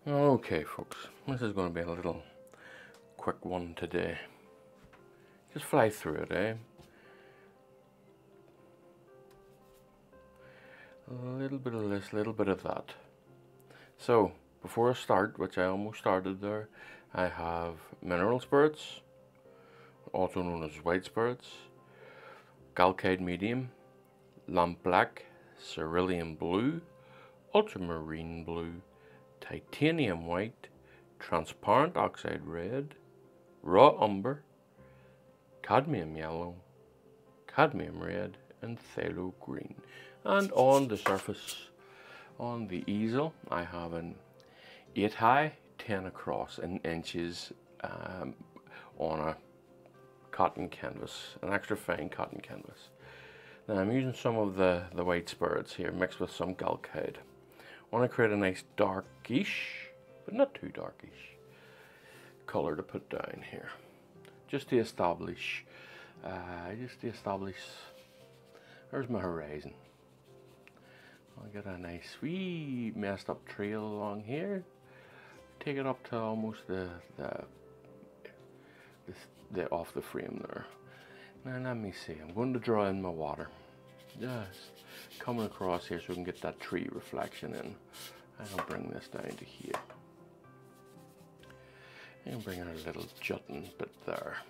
Okay, folks, this is going to be a little quick one today. Just fly through it, eh? A little bit of this, a little bit of that. So, before I start, which I almost started there, I have mineral spirits, also known as white spirits, Galcade medium, lamp black, cerulean blue, ultramarine blue, titanium white, transparent oxide red, raw umber, cadmium yellow, cadmium red, and phthalo green. And on the surface, on the easel, I have an 8 high, 10 across in inches on a cotton canvas, an extra fine cotton canvas. Now I'm using some of the white spirits here mixed with some Galcade. I want to create a nice darkish, but not too darkish, color to put down here. Just to establish, there's my horizon. I'll get a nice wee messed up trail along here. Take it up to almost the off the frame there. Now let me see, I'm going to draw in my water. Just coming across here so we can get that tree reflection in. I'll bring this down to here. And bring in a little jutting bit there.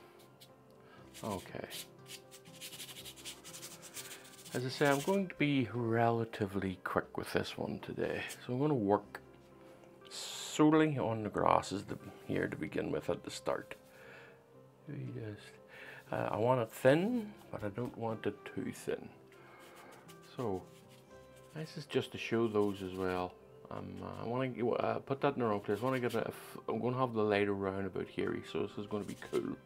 Okay. As I say, I'm going to be relatively quick with this one today. So I'm going to work solely on the grasses here to begin with at the start. I want it thin, but I don't want it too thin. So this is just to show those as well. I want to put that in the wrong place. I want to get I'm going to have the light around about here, so this is going to be cool.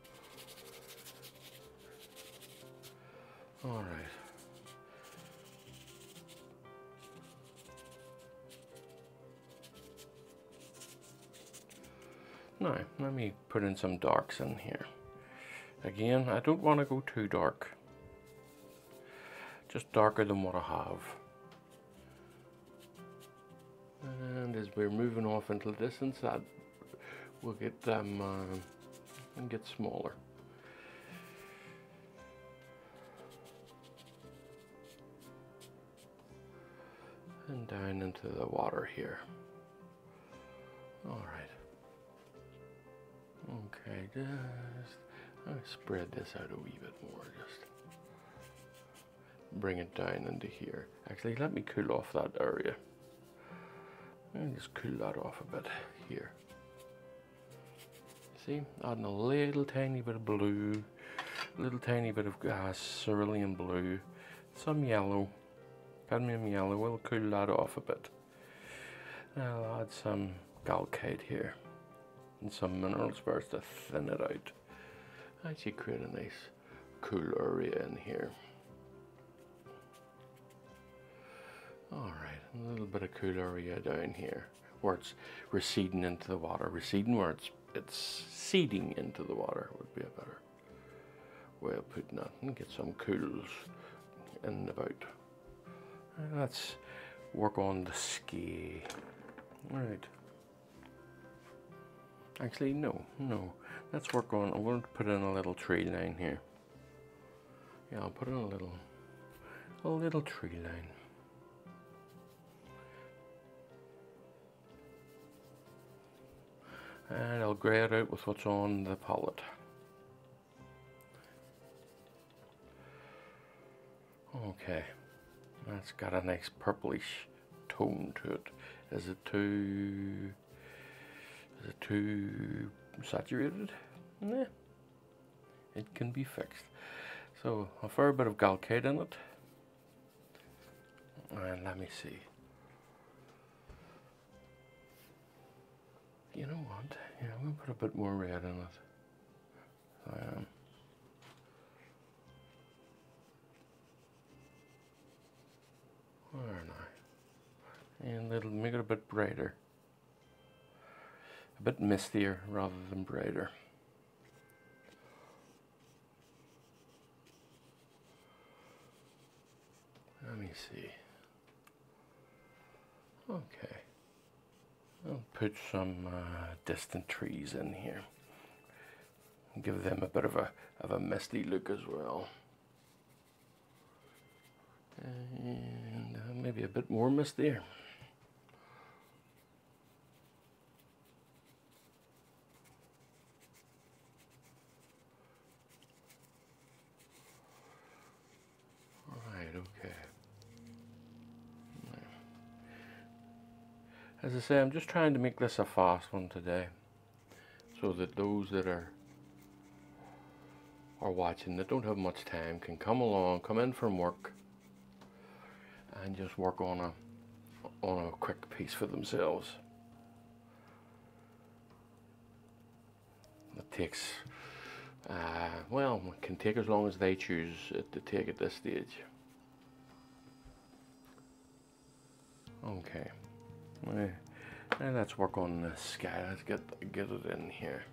All right. Now, let me put in some darks in here. Again, I don't want to go too dark. Just darker than what I have. And as we're moving off into the distance, that will get them and get smaller. And down into the water here. All right. Okay, just I'll spread this out a wee bit more. Just bring it down into here. Actually, let me cool off that area. And just cool that off a bit here. See, adding a little tiny bit of blue, a little tiny bit of cerulean blue, some yellow, cadmium yellow. We'll cool that off a bit. I'll add some Galcade here and some mineral spirits to thin it out. Actually create a nice cool area in here. Alright, a little bit of cool area down here where it's receding into the water. Receding where it's seeding into the water would be a better way of putting that. And get some cools in and about. And let's work on the ski. Alright. Actually, no. Let's work on, I'm going to put in a little tree line here. Yeah, I'll put in a little tree line. And I'll grey it out with what's on the palette. Okay, that's got a nice purplish tone to it. Is it too saturated? Nah, it can be fixed. So a fair bit of Galcade in it. And let me see. You know what? Yeah, I'm going to put a bit more red in it. I am. Where now? And it'll make it a bit brighter. A bit mistier rather than brighter. Let me see. Okay. I'll put some distant trees in here. Give them a bit of a misty look as well. And maybe a bit more mist there. Alright, okay. As I say, I'm just trying to make this a fast one today, so that those that are watching that don't have much time can come along, come in from work, and just work on a quick piece for themselves. It takes, well, it can take as long as they choose it to take at this stage. Okay, now let's work on the sky. Let's get it in here.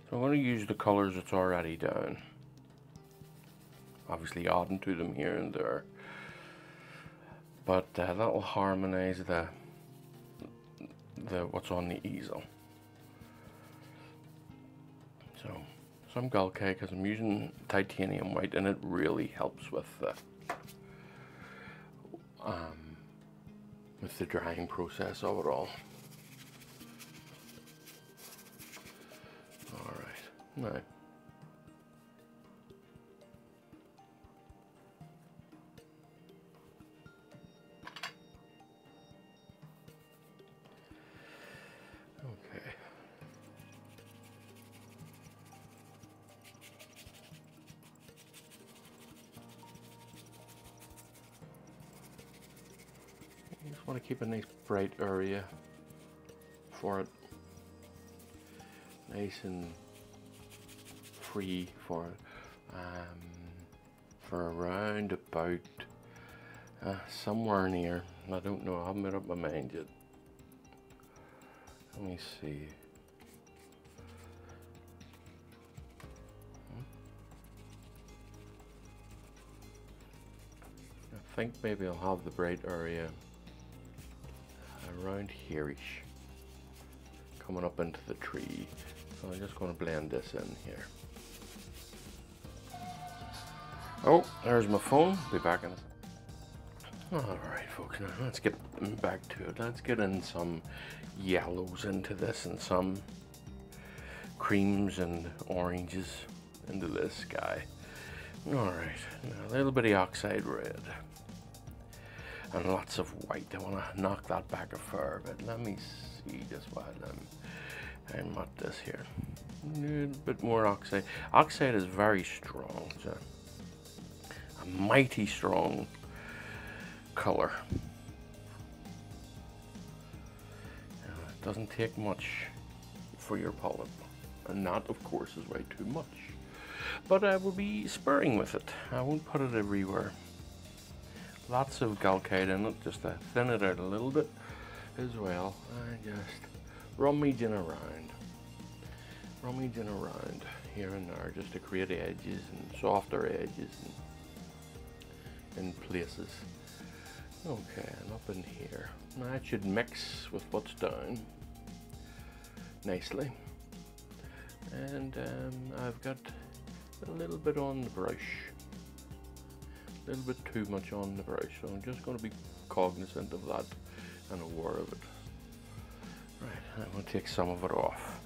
So I'm going to use the colors that's already down. Obviously adding to them here and there, but that'll harmonize the what's on the easel. So some Galkite, because I'm using titanium white, and it really helps with the drying process of it all. All right, now. Just want to keep a nice bright area for it, nice and free for around about somewhere near. I don't know. I haven't made up my mind yet. Let me see. I think maybe I'll have the bright area around here-ish, coming up into the tree. So I'm just going to blend this in here. Oh, there's my phone. Be back in a second. Alright folks, now let's get back to it. Let's get in some yellows into this and some creams and oranges into this guy. Alright, now a little bit of oxide red. And lots of white. I want to knock that back a fair bit. Let me see just while I'm at this here. A little bit more oxide. Oxide is very strong. It's a mighty strong color. It doesn't take much for your palette. And that, of course, is way too much. But I will be sparing with it. I won't put it everywhere. Lots of Galkite in it, just to thin it out a little bit as well. And just rummaging around here and there, just to create edges and softer edges in places. Okay, and up in here. Now that should mix with what's down nicely. And I've got a little bit on the brush. A little bit too much on the brush, so I'm just going to be cognizant of that and aware of it. Right, I'm going to take some of it off.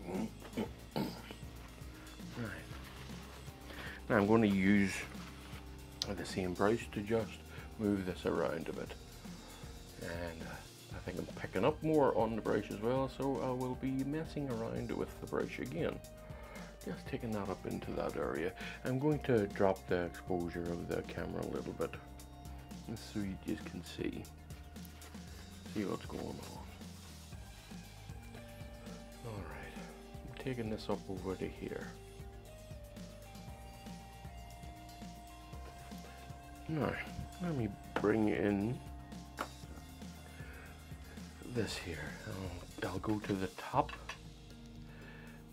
Right. Now I'm going to use the same brush to just move this around a bit. And I think I'm picking up more on the brush as well, so I will be messing around with the brush again. Just taking that up into that area. I'm going to drop the exposure of the camera a little bit, so you just can see what's going on. Alright, I'm taking this up over to here. Now, let me bring in this here. I'll go to the top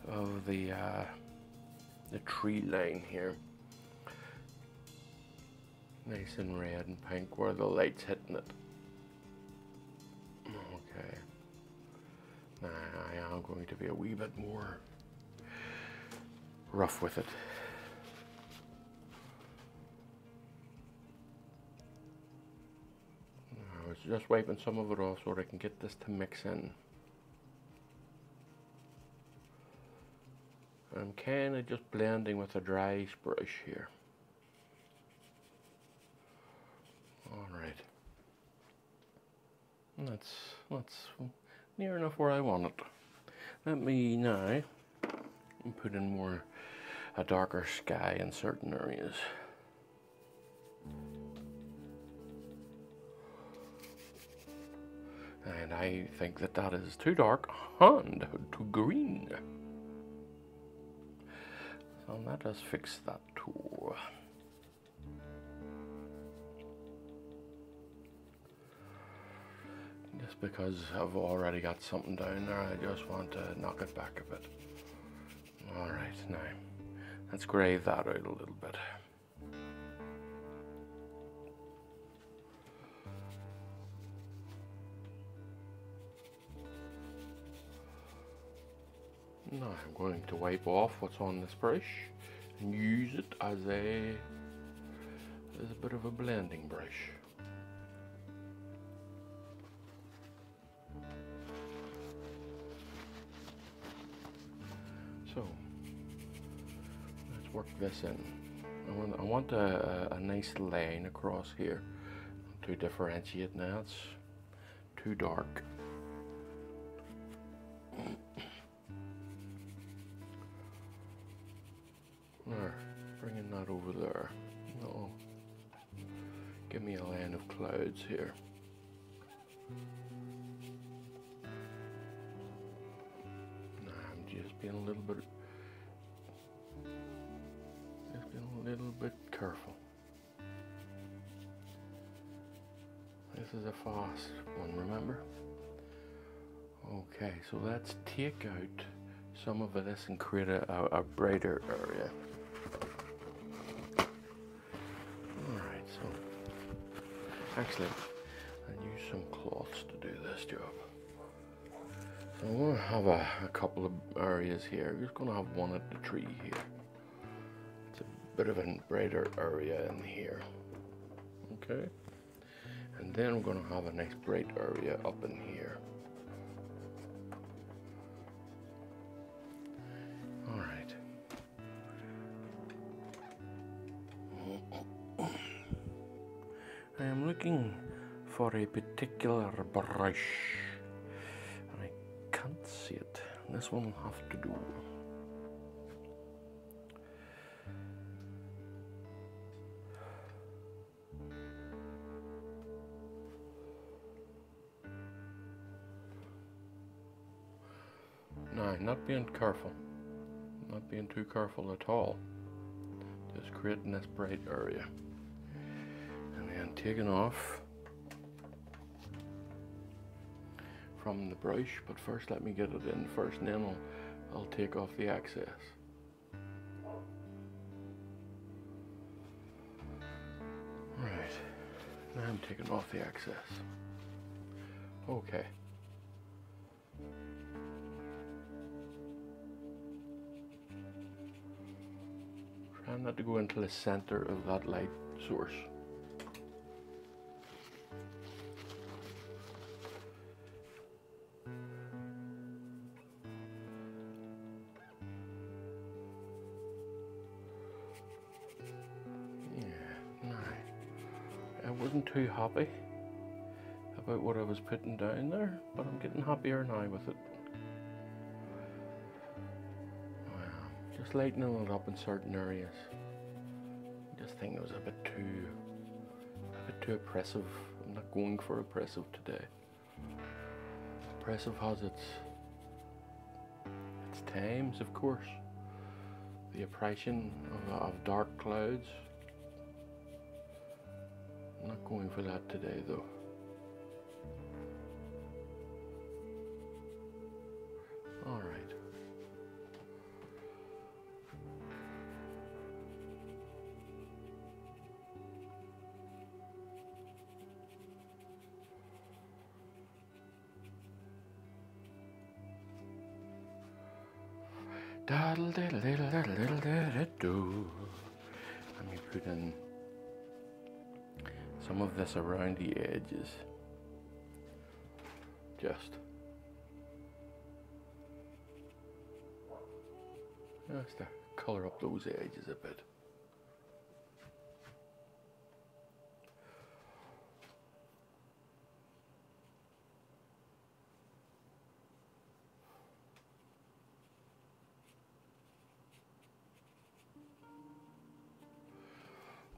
of the tree line here, nice and red and pink where the light's hitting it. Okay, I am going to be a wee bit more rough with it. I was just wiping some of it off so that I can get this to mix in. I'm kind of just blending with a dry brush here. Alright. That's near enough where I want it. Let me now put in a darker sky in certain areas. And I think that is too dark and too green. So let us fix that too. Just because I've already got something down there, I just want to knock it back a bit. Alright, now let's grey that out a little bit. Now I'm going to wipe off what's on this brush and use it as a bit of a blending brush. So let's work this in. I want a nice line across here to differentiate. Now it's too dark. There, bringing that over there. No, give me a line of clouds here. Now I'm just being a little bit careful. This is a fast one, remember? Okay, so let's take out some of this and create a brighter area. Alright, so actually I'll use some cloths to do this job. So I'm going to have a couple of areas here. I'm just going to have one at the tree here. It's a bit of a brighter area in here. Okay. And then we're going to have a nice bright area up in here. Alright. I am looking for a particular brush. I can't see it. This one will have to do. Now, not being careful. Not being too careful at all. Just creating this bright area. And then taking off from the brush, but first let me get it in first, and then I'll take off the excess. Right, now I'm taking off the excess. Okay. Try not to go into the center of that light source. I wasn't too happy about what I was putting down there, but I'm getting happier now with it. Just lightening it up in certain areas. I just think it was a bit too oppressive. I'm not going for oppressive today. Oppressive has its times, of course. The oppression of dark clouds. I'm not going for that today, though. All right. Let me put in some of this around the edges. Just to colour up those edges a bit.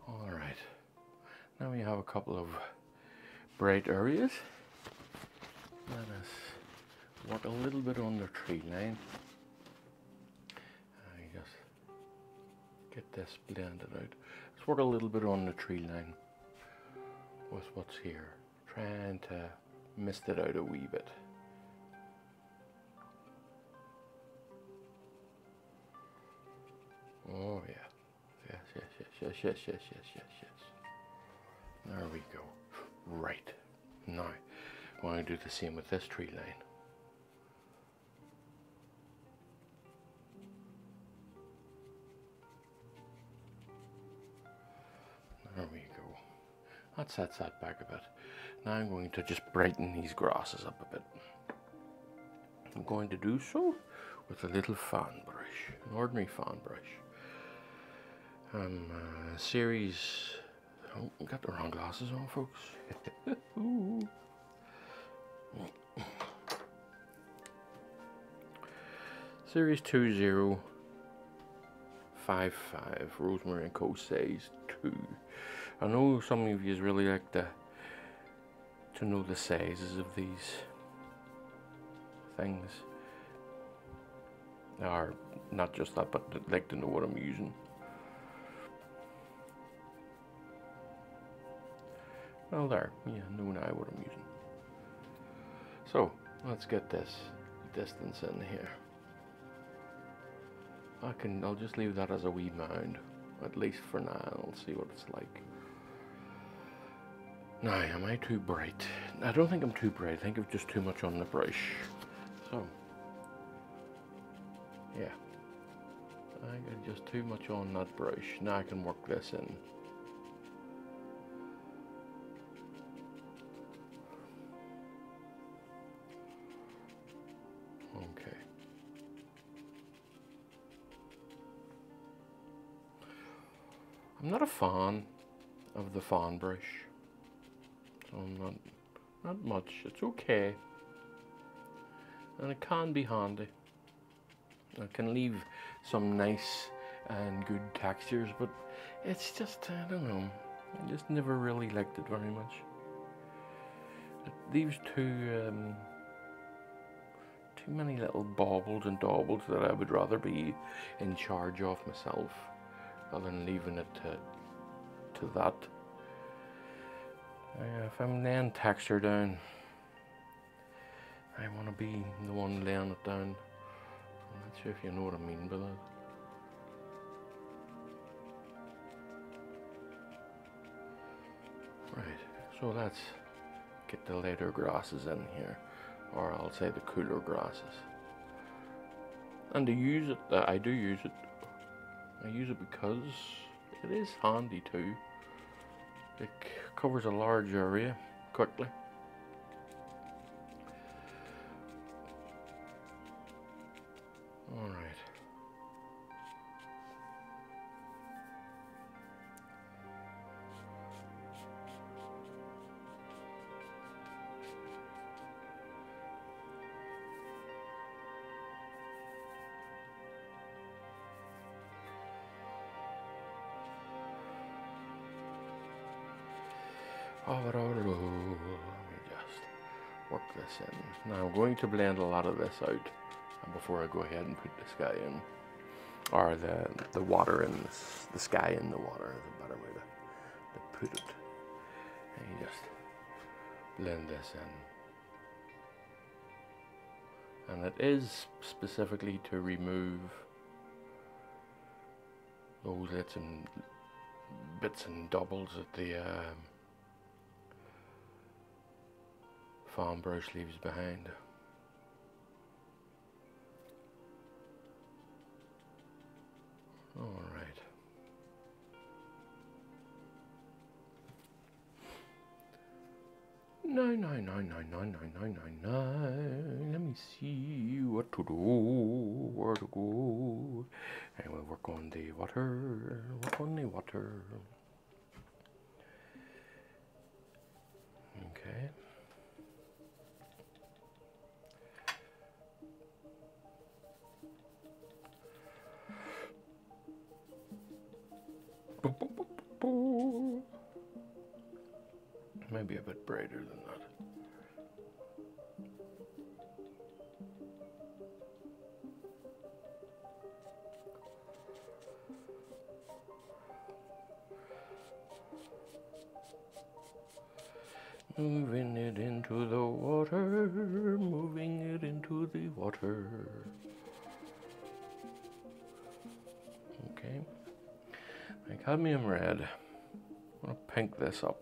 Alright, now we have a couple of bright areas. Let us work a little bit on the tree line. I just get this blended out. Let's work a little bit on the tree line with what's here, trying to mist it out a wee bit. Oh yeah. Yes. There we go. Right. Now, I'm going to do the same with this tree line. There we go. That sets that back a bit. Now I'm going to just brighten these grasses up a bit. I'm going to do so with a little fan brush, an ordinary fan brush. Series, oh, I got the wrong glasses on, folks. Series 2055, Rosemary and Co. size 2. I know some of you really like to know the sizes of these things. Or not just that, but like to know what I'm using. Well, there, you know now what I'm using. So, let's get this distance in here. I'll just leave that as a wee mound, at least for now. I'll see what it's like. Now, am I too bright? I don't think I'm too bright. I think I've just too much on the brush. So, yeah. I got just too much on that brush. Now I can work this in. Okay. I'm not a fan of the fan brush, so I'm not much. It's okay, and it can be handy. It can leave some nice and good textures, but it's just, I don't know, I just never really liked it very much. It leaves too many little baubles and daubles that I would rather be in charge of myself rather than leaving it to that. If I'm laying texture down, I want to be the one laying it down. I'm not sure if you know what I mean by that. Right, so let's get the lighter grasses in here, or I'll say the cooler grasses. And to use it, I do use it. I use it because it is handy too. It covers a large area quickly. All right. Let me just work this in. Now I'm going to blend a lot of this out before I go ahead and put the sky in, or the water in the sky in the water is a better way to put it. And you just blend this in, and it is specifically to remove those little bits and doubles that the fan brush leaves behind. All right. Nine. Let me see what to do, where to go. Anyway, work on the water. Work on the water. Okay. Maybe a bit brighter than that. Moving it into the water, moving it into the water. Okay. My cadmium red. I'm going to pink this up.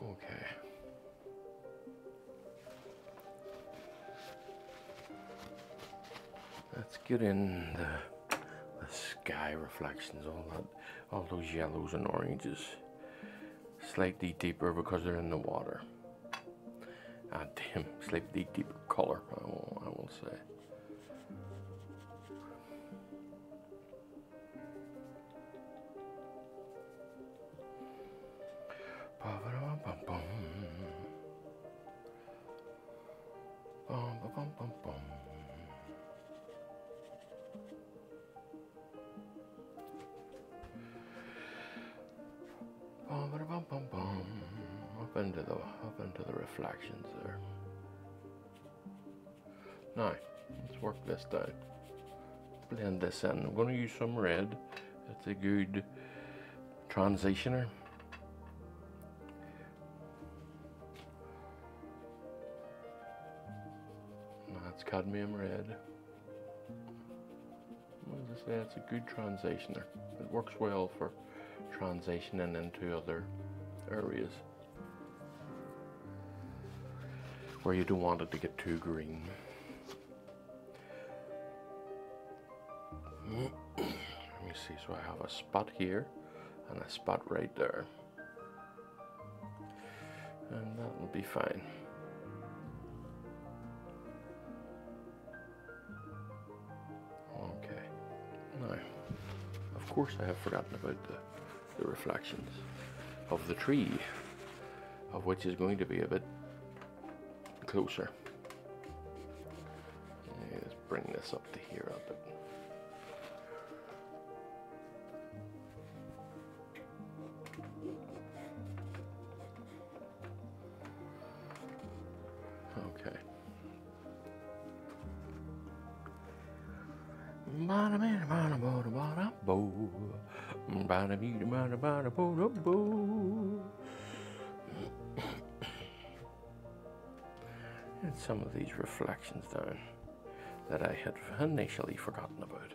Okay. Let's get in the sky reflections, all those yellows and oranges. Slightly deeper because they're in the water. Ah, damn, slightly deeper color, I will say. Up into the reflections there. Now, let's work this down. Blend this in. I'm going to use some red. It's a good transitioner. That's cadmium red. As I say, it's a good transitioner. It works well for transitioning into other areas where you don't want it to get too green. Let me see, so I have a spot here and a spot right there. And that will be fine. Okay. Now, of course I have forgotten about the reflections of the tree, of which is going to be a bit closer. Let's bring this up to here a bit. Okay. And some of these reflections down that I had initially forgotten about.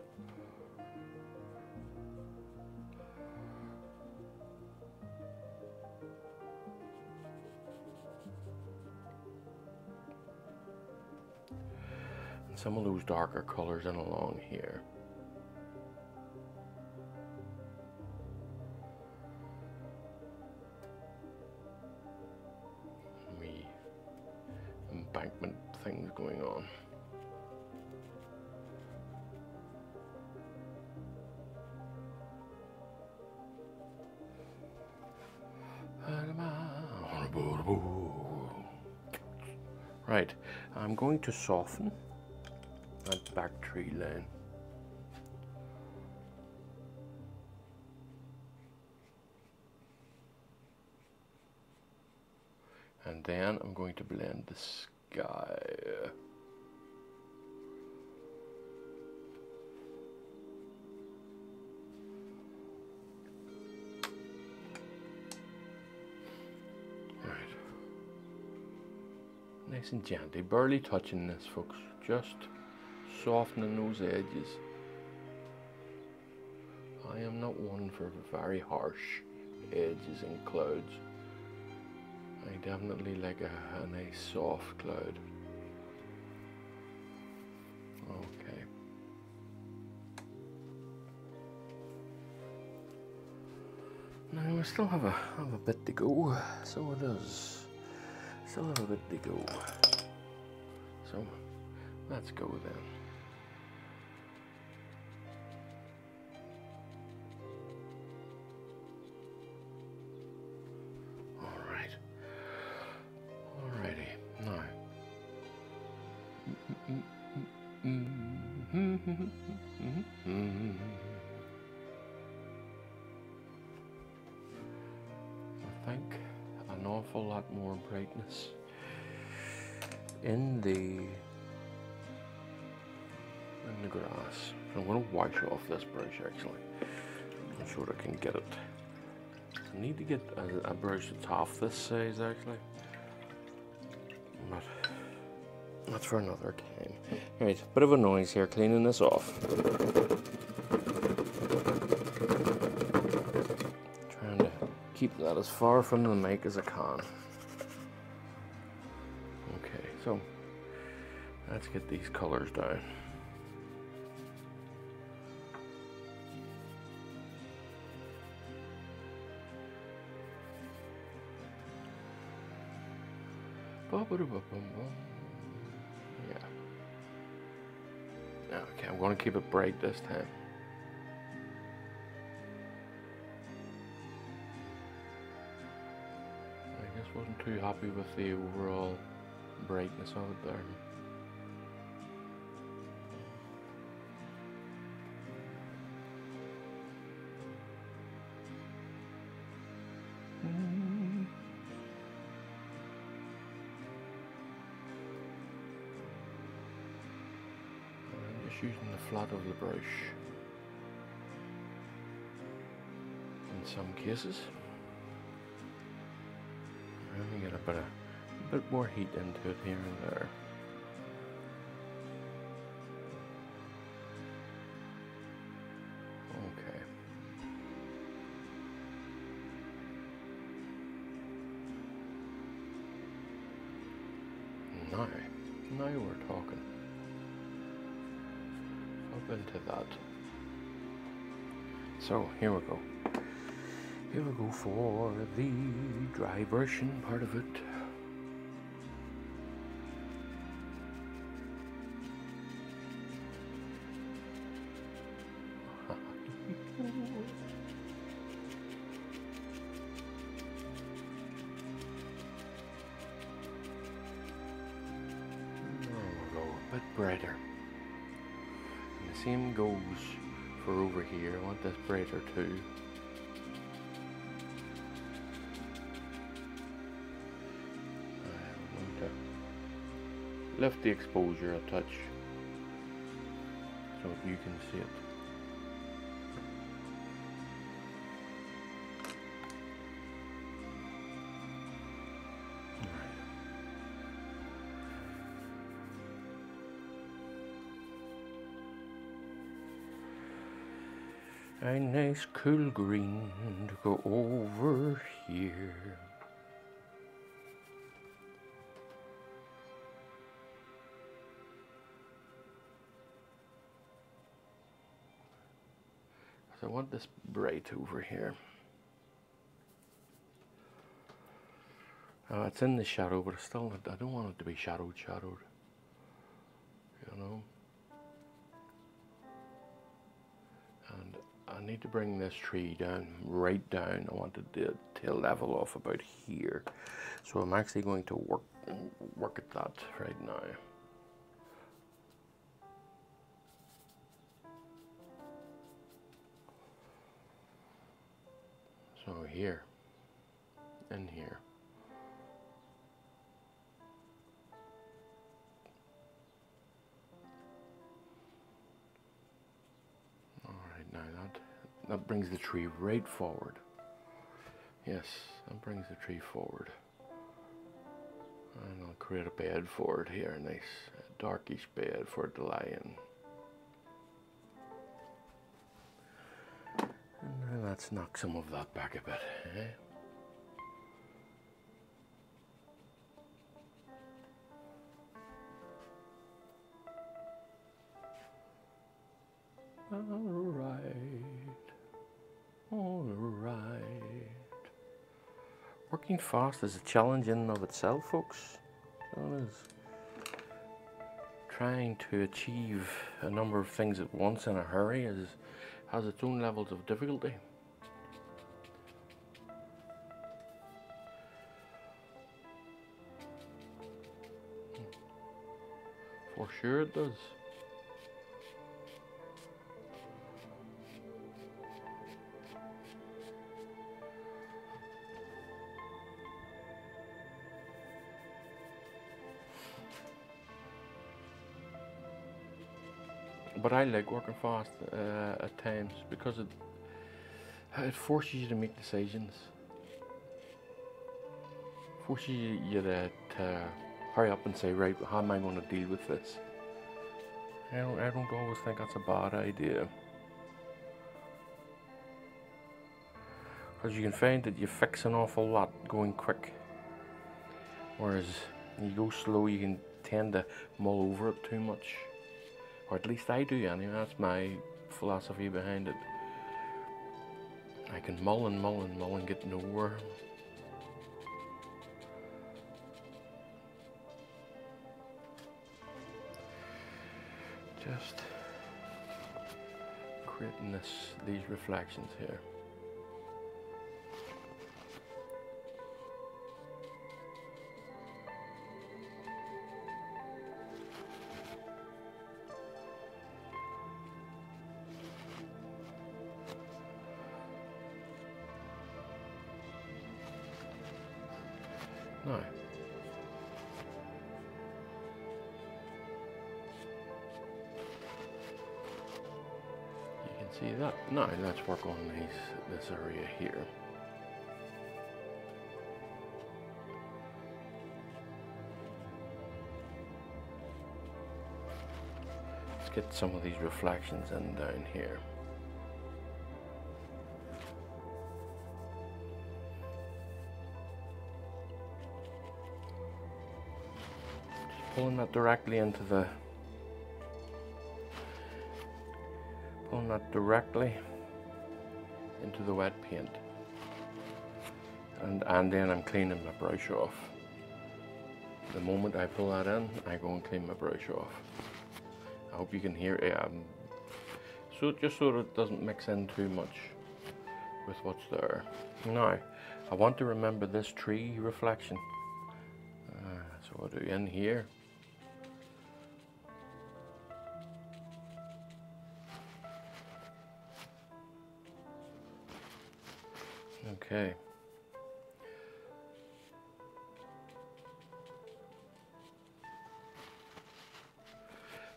And some of those darker colors in along here. Embankment things going on. Right, I'm going to soften that back tree line. And then I'm going to blend the sky. Nice and gently, barely touching this, folks. Just softening those edges. I am not one for very harsh edges in clouds. I definitely like a nice soft cloud. Okay. Now we still have a bit to go, so it is. Still have a bit to go. So let's go then. Alrighty. Now. I think an awful lot more brightness in the grass. So I'm going to wash off this brush actually. I'm sure I can get it. I need to get a brush that's half this size actually. But that's for another time. Right, bit of a noise here cleaning this off. Trying to keep that as far from the mic as I can. Okay, so let's get these colors down. Yeah. Okay, I'm going to keep it bright this time. I just wasn't too happy with the overall brightness of it there. Using the flat of the brush in some cases. I'm going to get a bit more heat into it here and there. Okay. Now we're talking. Into that. So here we go. Here we go for the dry brushing part of it. There we go, a bit brighter. Same goes for over here. I want this brighter too. I'm going to lift the exposure a touch so you can see it. A nice cool green to go over here. So I want this bright over here. It's in the shadow, but still, I don't want it to be shadowed, you know. And I need to bring this tree down, right down. I want it to level off about here. So I'm actually going to work at that right now. So here, and here. That brings the tree right forward. Yes, that brings the tree forward. And I'll create a bed for it here, a nice darkish bed for it to lie in. And now let's knock some of that back a bit, eh? Alright. Working fast is a challenge in and of itself, folks. It is. Trying to achieve a number of things at once in a hurry has its own levels of difficulty. For sure it does. But I like working fast at times because it forces you to make decisions. Forces you to hurry up and say, right, how am I going to deal with this? I don't always think that's a bad idea. Because you can find that you fix an awful lot going quick. Whereas you go slow, you can tend to mull over it too much. Or at least I do anyway, that's my philosophy behind it. I can mull and mull and mull and get nowhere. Just creating these reflections here. Now, you can see that. Now let's work on this area here. Let's get some of these reflections in down here. Pulling that directly into the wet paint, and then I'm cleaning my brush off. The moment I pull that in, I go and clean my brush off. I hope you can hear it. So just so that it doesn't mix in too much with what's there. Now, I want to remember this tree reflection. So I'll do in here. Okay.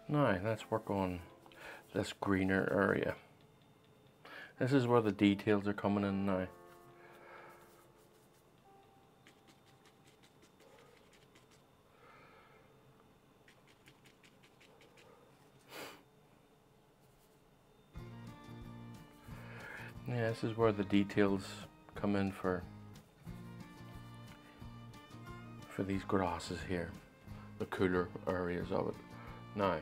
Now let's work on this greener area. This is where the details are coming in now. Yeah, this is where the details come in for these grasses here, the cooler areas of it. Now,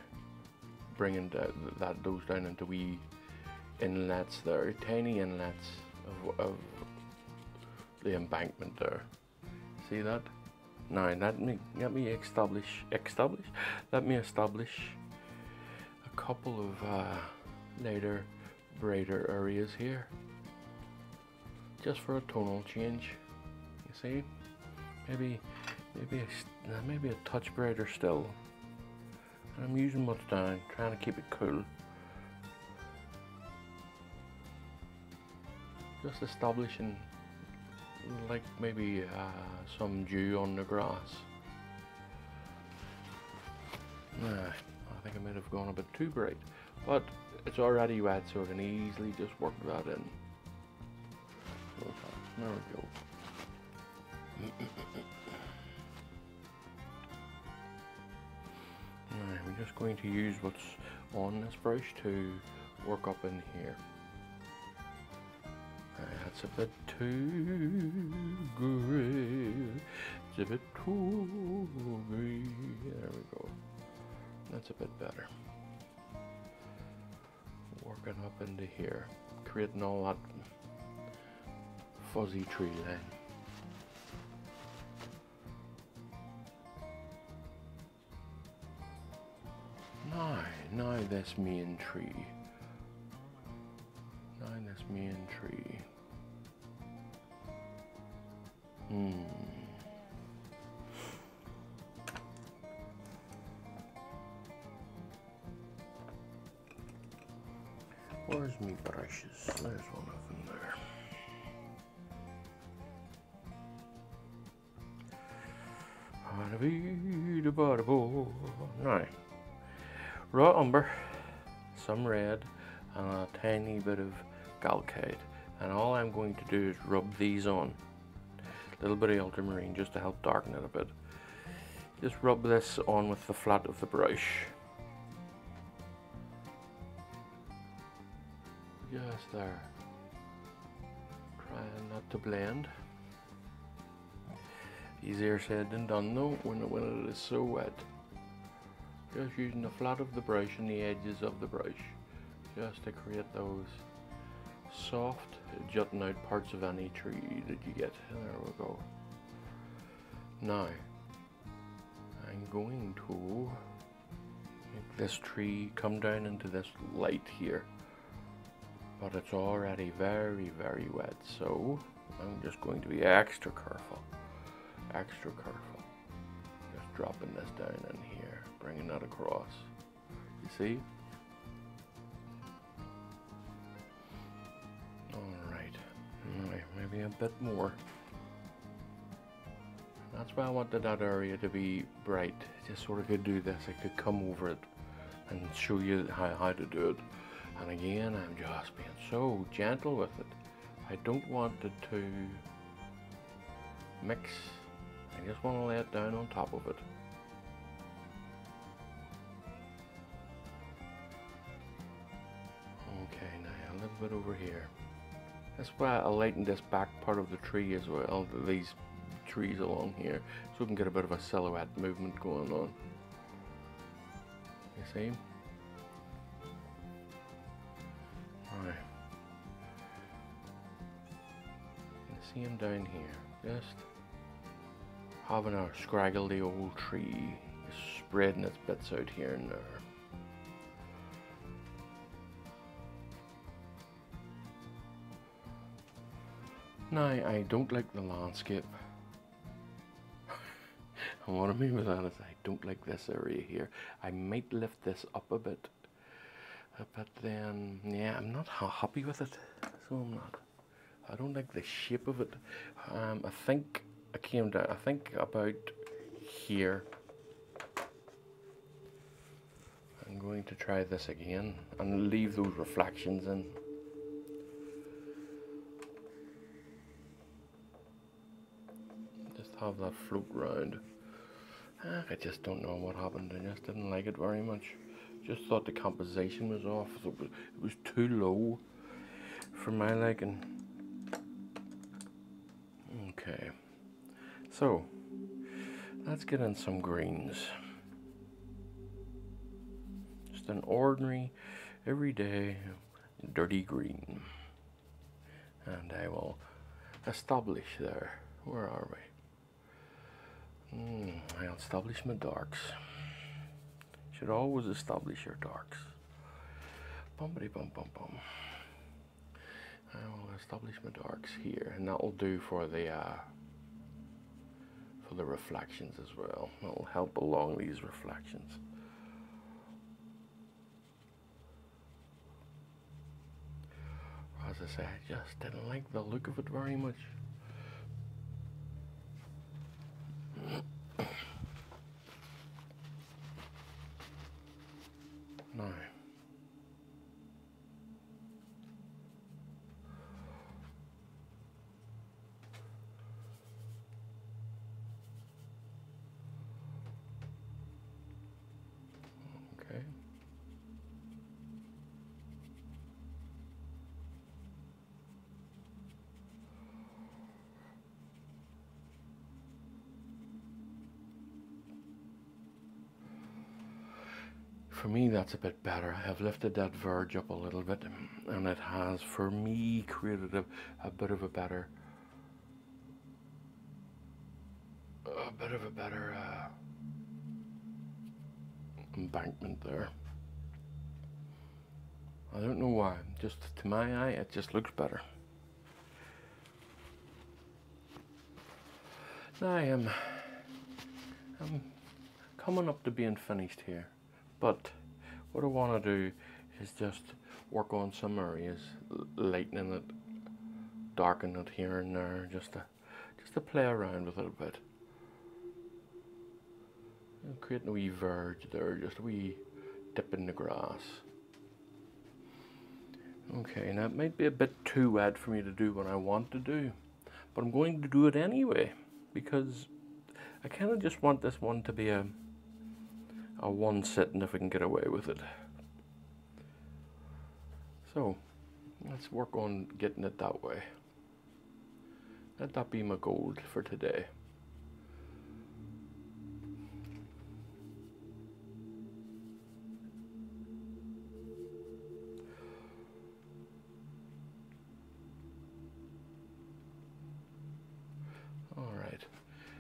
bringing those down into wee inlets there, tiny inlets of the embankment there. See that? Now, let me establish a couple of lighter, brighter areas here, just for a tonal change. You see, maybe a touch brighter still. And I'm using what's down, trying to keep it cool. Just establishing, like maybe some dew on the grass. Nah, I think I might have gone a bit too bright, but it's already wet, so I can easily just work that in. There we go. I'm just going to use what's on this brush to work up in here. That's a bit too grey. It's a bit too grey. There we go. That's a bit better. Working up into here, creating all that fuzzy tree line. Now this main tree. Now this main tree. Where's me brushes? There's one of them there. Now, raw umber, some red, and a tiny bit of galcade. And all I'm going to do is rub these on. A little bit of ultramarine just to help darken it a bit. Just rub this on with the flat of the brush. Just there. Trying not to blend. Easier said than done though when it is so wet. Just using the flat of the brush and the edges of the brush just to create those soft jutting out parts of any tree that you get. There we go. Now I'm going to make this tree come down into this light here, but it's already very, very wet, so I'm just going to be extra careful. Extra careful. Just dropping this down in here, bringing that across. You see? Alright. Maybe a bit more. That's why I wanted that area to be bright. Just sort of could do this. I could come over it and show you how to do it. And again, I'm just being so gentle with it. I don't want it to mix. I just want to lay it down on top of it. Okay, now a little bit over here. That's why I lighten this back part of the tree as well, these trees along here, so we can get a bit of a silhouette movement going on. You see? Alright. The same down here. Just having a scraggly old tree, spreading its bits out here and there. Now, I don't like the landscape. And what I mean by that is I don't like this area here. I might lift this up a bit. But then, yeah, I'm not happy with it. So I'm not. I don't like the shape of it. I think I came down, I think about here. I'm going to try this again and leave those reflections in. Just have that float round. I just don't know what happened. I just didn't like it very much. Just thought the composition was off. So it was too low for my liking. Okay. So, let's get in some greens. Just an ordinary, everyday, dirty green. And I will establish there. Where are we? I'll establish my darks. Should always establish your darks. Bumpity bum bum bum. I will establish my darks here, and that will do for the reflections as well. That will help along these reflections. As I say, I just didn't like the look of it very much. Now, For me, that's a bit better. I have lifted that verge up a little bit, and it has, for me, created a bit of a better, embankment there. I don't know why. Just to my eye, it just looks better. Now I'm coming up to being finished here, but what I want to do is just work on some areas, lightening it, darkening it here and there, just to play around with it a bit. And creating a wee verge there, just a wee dip in the grass. Okay, now it might be a bit too wet for me to do what I want to do, but I'm going to do it anyway, because I kind of just want this one to be a one sitting if I can get away with it. So let's work on getting it that way. Let that be my goal for today. Alright,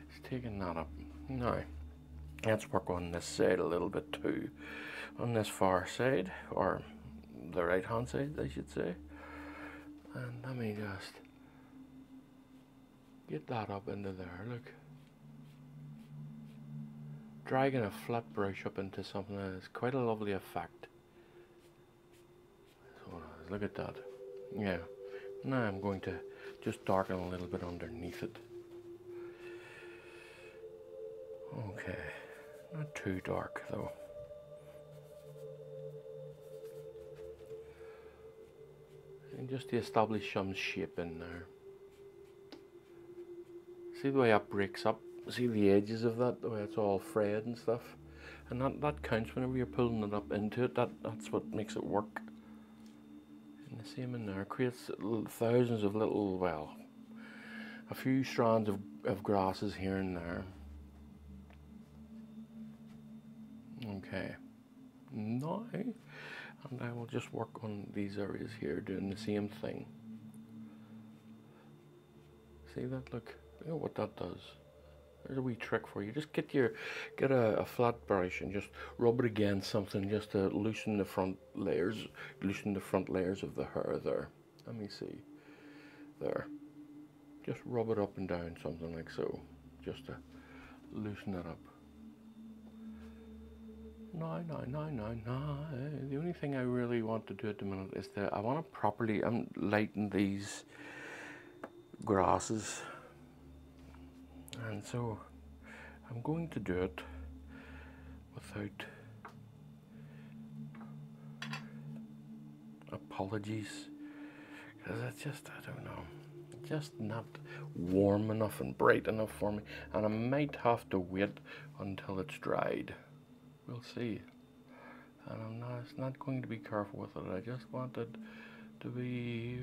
it's taking that up. Now, let's work on this side a little bit too. On this far side, or the right hand side I should say. And let me just get that up into there, look. Dragging a flat brush up into something that is quite a lovely effect. So look at that. Yeah. Now I'm going to just darken a little bit underneath it. Okay. Not too dark though. And just to establish some shape in there. See the way that breaks up? See the edges of that, the way it's all frayed and stuff? And that counts whenever you're pulling it up into it. That's what makes it work. And the same in there. Creates thousands of little, well, a few strands of grasses here and there. Okay. Now, and I will just work on these areas here, doing the same thing. See that? Look at what that does. There's a wee trick for you. Just get a flat brush and just rub it against something, just to loosen the front layers of the hair there. Let me see. There. Just rub it up and down, something like so, just to loosen it up. No. The only thing I really want to do at the minute is that I want to properly lighten these grasses, and so I'm going to do it without apologies, because it's just, I don't know, just not warm enough and bright enough for me, and I might have to wait until it's dried. We'll see. And I'm not going to be careful with it. I just want it to be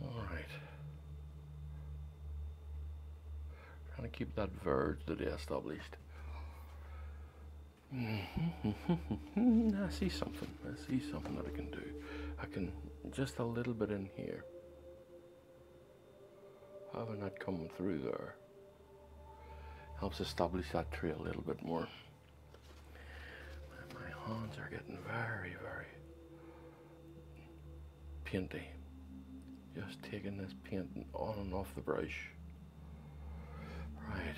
alright. Trying to keep that verge that I established. I see something. I see something that I can do. I can just a little bit in here. Having that coming through there helps establish that tree a little bit more. My hands are getting very, very painty. Just taking this paint on and off the brush. Right.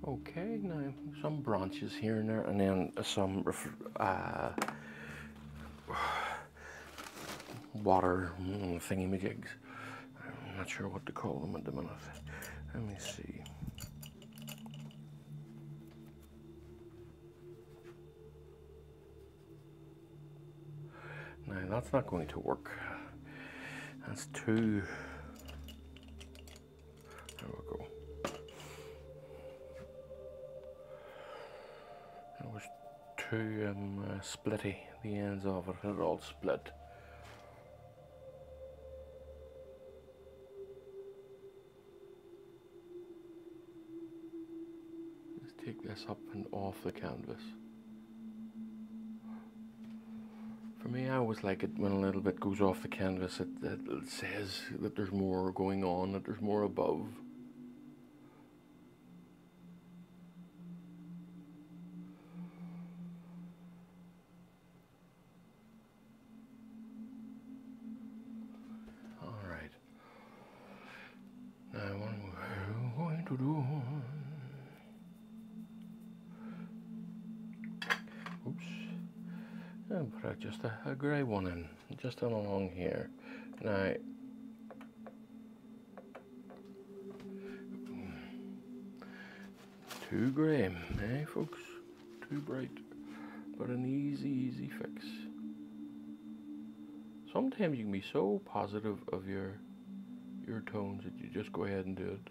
Okay, now some branches here and there, and then some water thingy-majigs. I'm not sure what to call them at the minute. Let me see. Now that's not going to work. That's too... There we go. It was too splitty, the ends of it had all split. this up and off the canvas. For me, I always like it when a little bit goes off the canvas. It says that there's more going on, that there's more above. Alright. Now what I'm going to do... Oops. I'll put just a grey one in, just along here. Now, too grey, eh folks? Too bright, but an easy fix. Sometimes you can be so positive of your tones that you just go ahead and do it,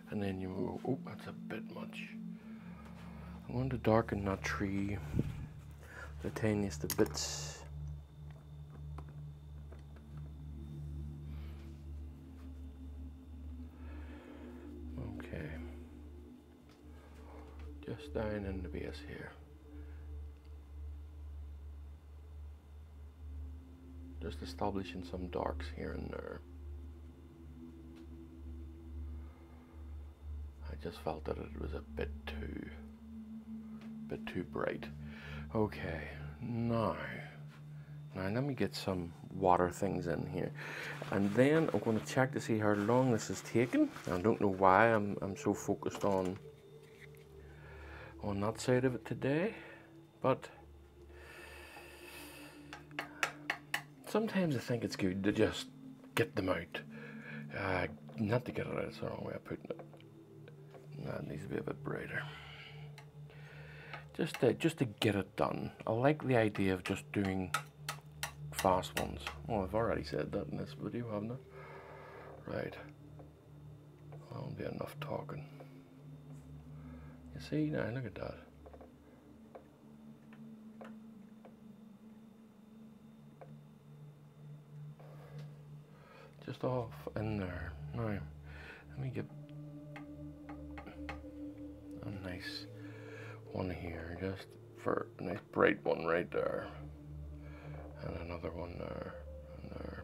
and then you move, oh, that's a bit much. I'm going to darken that tree the tiniest of bits. Okay. Just down in the base here. Just establishing some darks here and there. I just felt that it was a bit too bright. Okay, now let me get some water things in here, and then I'm going to check to see how long this is taking. I don't know why I'm so focused on that side of it today, but sometimes I think it's good to just get them out. Not to get it out, it's the wrong way of putting it. That needs to be a bit brighter. Just to get it done. I like the idea of just doing fast ones. Well, I've already said that in this video, haven't I? Right. That'll be enough talking. You see, now look at that. Just off in there. Now, let me get a nice one here, just for a nice bright one right there, and another one there, and there.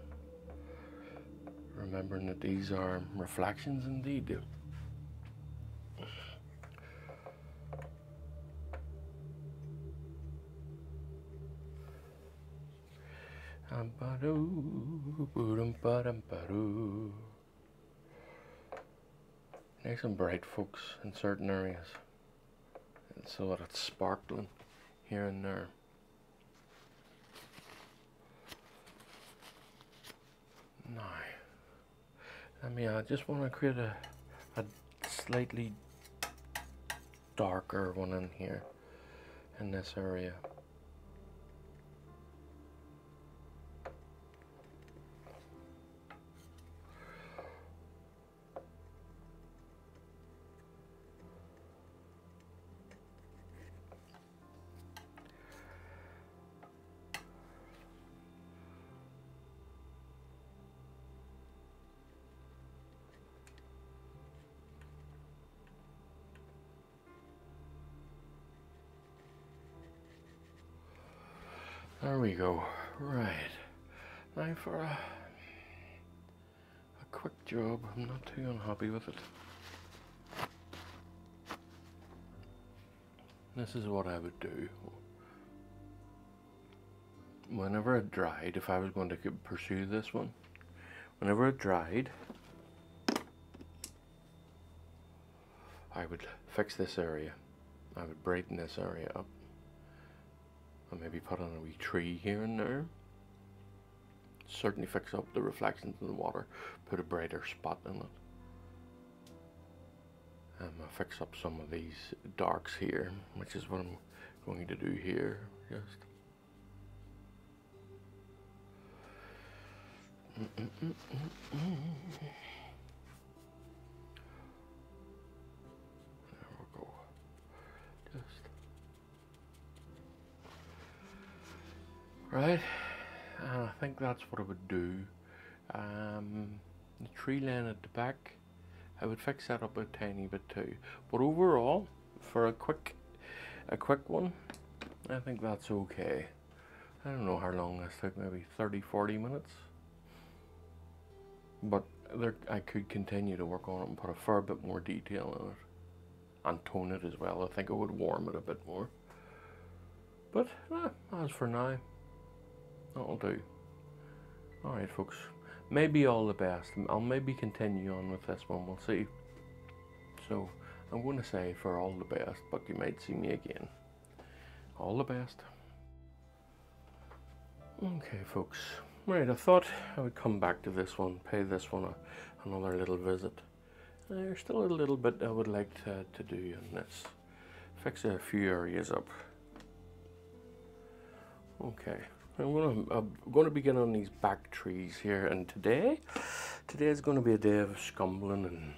Remembering that these are reflections indeed. Nice and bright, folks, in certain areas. So that it's sparkling here and there. Now, I just want to create a slightly darker one in here, in this area. There we go. Right. Now for a quick job. I'm not too unhappy with it. This is what I would do. Whenever it dried, if I was going to pursue this one, whenever it dried, I would fix this area. I would brighten this area up. And maybe put on a wee tree here and there. Certainly fix up the reflections in the water. Put a brighter spot in it. And I'll fix up some of these darks here, which is what I'm going to do here. Just. There we go. Just. Right, and I think that's what I would do. The tree line at the back, I would fix that up a tiny bit too. But overall, for a quick a quick one, I think that's okay. I don't know how long this took, maybe 30-40 minutes. But I could continue to work on it and put a fair bit more detail in it. And tone it as well. I think it would warm it a bit more. But as for now, that'll do. Alright folks, maybe all the best. I'll maybe continue on with this one, we'll see. So, I'm going to say for all the best, but you might see me again. All the best. Okay folks, right, I thought I would come back to this one, pay this one another little visit. There's still a little bit I would like to do in this. Fix a few areas up. Okay, I'm going to begin on these back trees here, and today is going to be a day of scumbling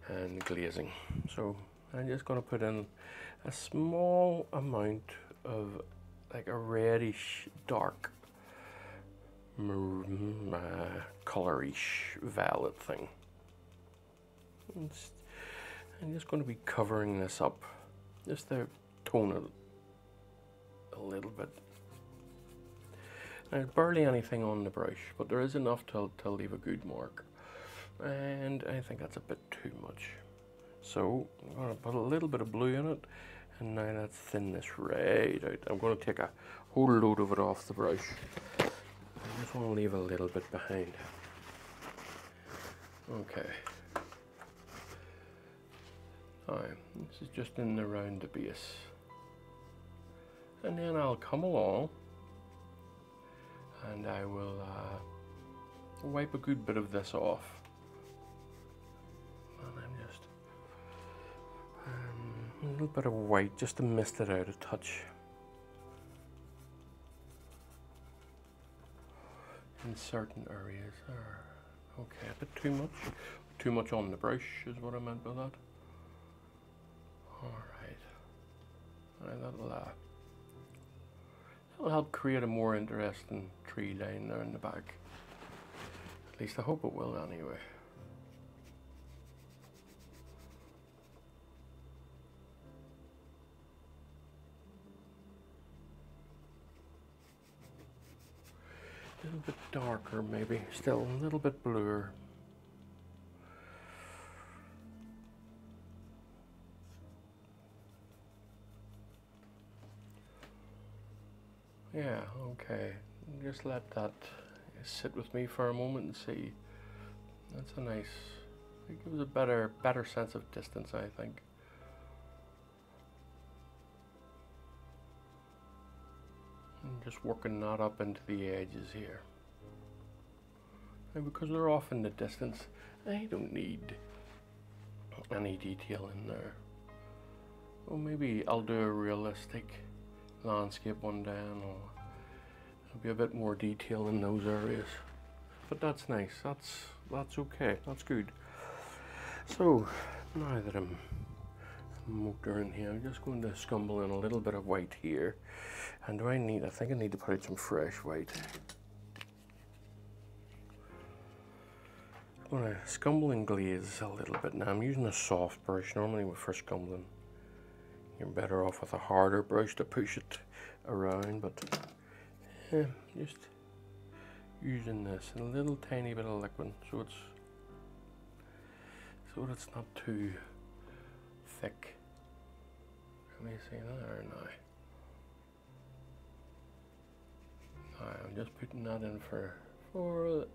and glazing. So I'm just going to put in a small amount of like a reddish dark colorish violet thing. I'm just going to be covering this up just to tone it a little bit. There's barely anything on the brush, but there is enough to leave a good mark, and I think that's a bit too much. So I'm going to put a little bit of blue in it, and now let's thin this right out. I'm going to take a whole load of it off the brush. I just want to leave a little bit behind. Okay. Alright, this is just in around the base. And then I'll come along and I will wipe a good bit of this off. And I'm just a little bit of white just to mist it out a touch. In certain areas. Okay, a bit too much. Too much on the brush is what I meant by that. Alright, that'll help create a more interesting tree line there in the back. At least I hope it will anyway. A little bit darker maybe, still a little bit bluer. Yeah, okay. Just let that sit with me for a moment and see. That's a nice, it gives a better sense of distance, I think. And just working that up into the edges here. And because they're off in the distance, I don't need any detail in there. Well, maybe I'll do a realistic landscape one day and there'll be a bit more detail in those areas, but that's nice. That's okay, that's good. So now that I'm motoring here, I'm just going to scumble in a little bit of white here, and I think I need to put out some fresh white. I'm going to scumble and glaze a little bit. Now I'm using a soft brush. Normally for scumbling you're better off with a harder brush to push it around, but yeah, just using this and a little tiny bit of liquid so it's not too thick. Let me see there now. I'm just putting that in for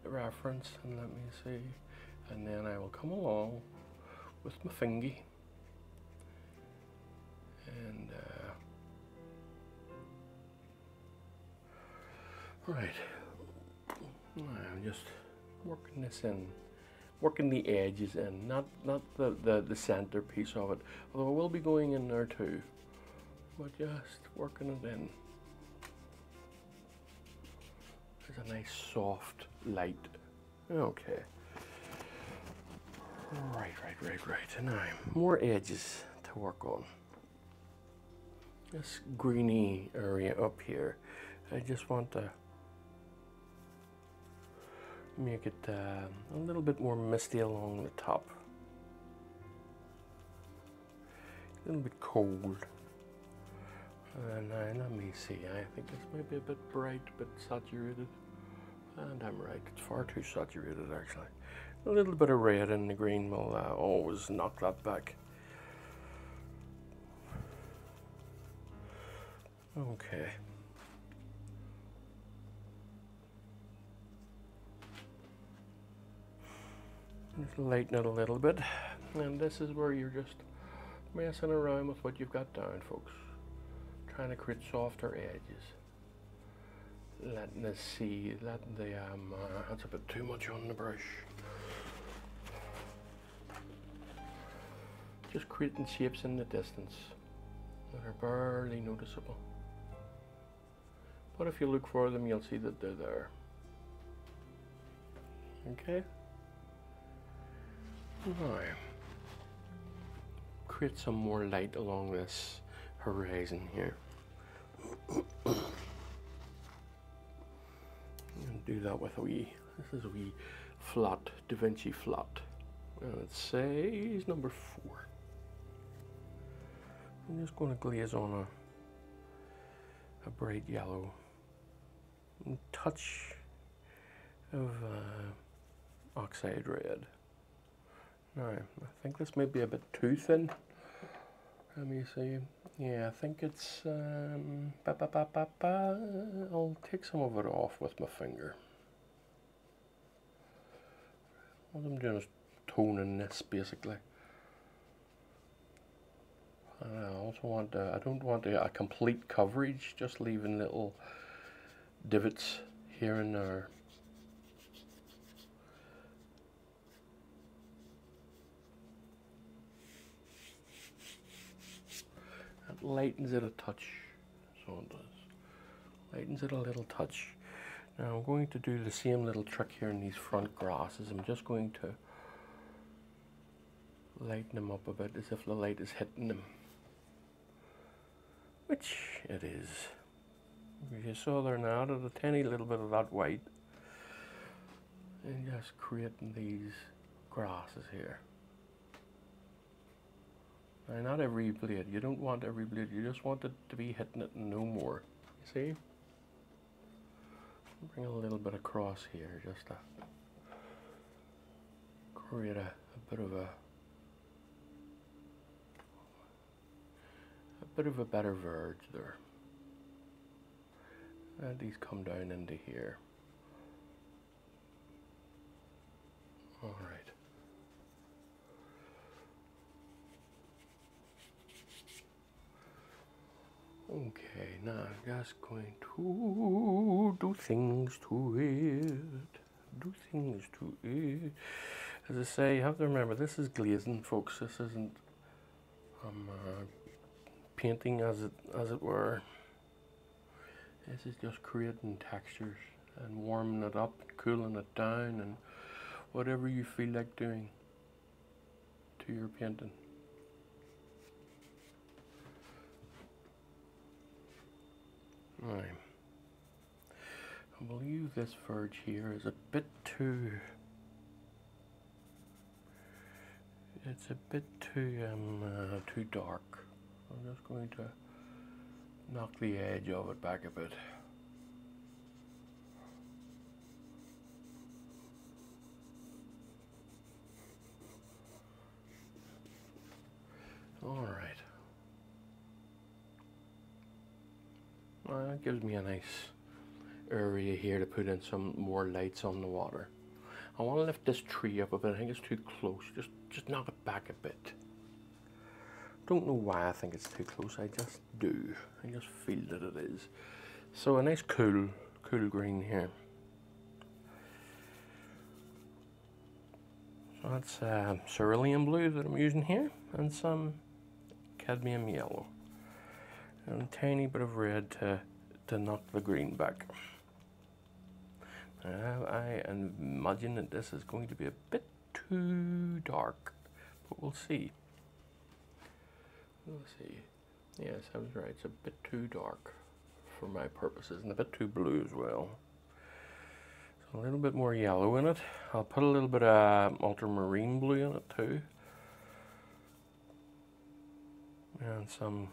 reference, and let me see, and then I will come along with my fingy and right. I'm just working this in, working the edges in, not the center piece of it, although I will be going in there too, but just working it in. There's a nice soft light. Okay. Right. And now more edges to work on. This greeny area up here, I just want to make it a little bit more misty along the top. A little bit cold. Now let me see, I think this might be a bit bright, a bit saturated. And I'm right, it's far too saturated actually. A little bit of red in the green will always knock that back. Okay. Just lighten it a little bit. And this is where you're just messing around with what you've got down, folks. Trying to create softer edges. Letting the that's a bit too much on the brush. Just creating shapes in the distance that are barely noticeable. But if you look for them, you'll see that they're there. Okay? Now, create some more light along this horizon here. And do that with this is a wee flat, Da Vinci flat. And it says number 4. I'm just going to glaze on a bright yellow. And touch of oxide red. Now, I think this may be a bit too thin. Let me see. Yeah, I think it's, I'll take some of it off with my finger. What I'm doing is toning this basically. I also want, I don't want a complete coverage, just leaving little divots here and there. That lightens it a touch, so it does. Lightens it a little touch. Now I'm going to do the same little trick here in these front grasses. I'm just going to lighten them up a bit as if the light is hitting them. Which it is. You saw there now, there's a tiny little bit of that white. And just creating these grasses here. Now not every blade, you don't want every blade, you just want it to be hitting it and no more. You see? Bring a little bit across here just to create a bit of a better verge there. And these come down into here. All right. Okay, now I'm just going to do things to it. Do things to it. As I say, you have to remember, this is glazing, folks. This isn't painting as it were. This is just creating textures and warming it up, cooling it down, and whatever you feel like doing to your painting. Right. I believe this verge here is a bit too. It's a bit too dark. I'm just going to knock the edge of it back a bit. All right. Well, that gives me a nice area here to put in some more lights on the water. I want to lift this tree up a bit. I think it's too close. Just knock it back a bit. Don't know why I think it's too close. I just do. I just feel that it is. So a nice cool green here. So that's cerulean blue that I'm using here, and some cadmium yellow. And a tiny bit of red to knock the green back. I imagine that this is going to be a bit too dark, but we'll see. We'll see. Yes, I was right. It's a bit too dark for my purposes, and a bit too blue as well. So a little bit more yellow in it. I'll put a little bit of ultramarine blue in it too. And some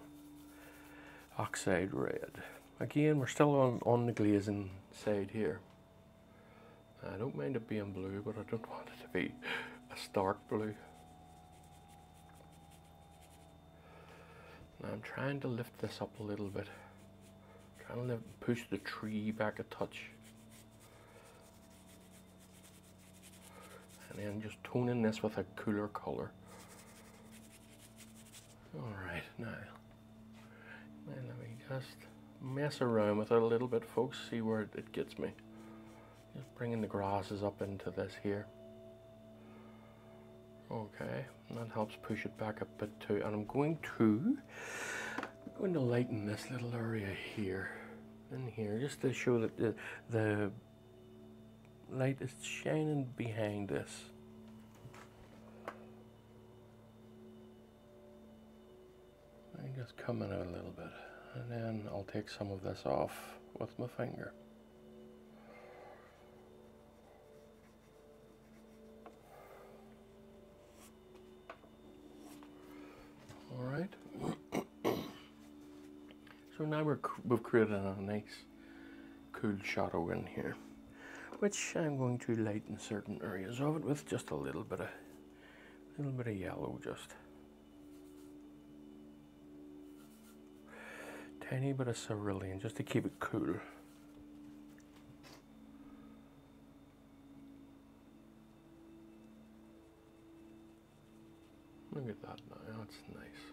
Oxide red. Again, we're still on the glazing side here. I don't mind it being blue, but I don't want it to be a stark blue. Now I'm trying to lift this up a little bit. Trying to push the tree back a touch. And then just toning this with a cooler color. Alright, now let me just mess around with it a little bit, folks, see where it gets me. Just bringing the grasses up into this here. Okay, and that helps push it back a bit too. And I'm going to lighten this little area here and here, just to show that the light is shining behind this. I just come in a little bit, and then I'll take some of this off with my finger. All right. So now we've created a nice, cool shadow in here, which I'm going to lighten certain areas of it with just a little bit of yellow, just tiny bit of cerulean, just to keep it cool. Look at that now, that's nice.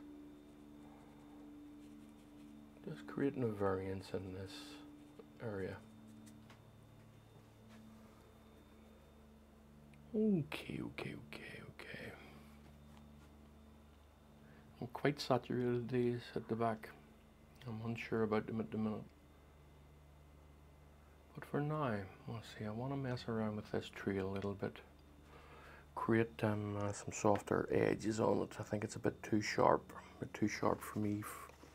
Just creating a variance in this area. Okay. I'm quite saturated these at the back. I'm unsure about them at the minute. But for now, let's see, I want to mess around with this tree a little bit. Create some softer edges on it. I think it's a bit too sharp for me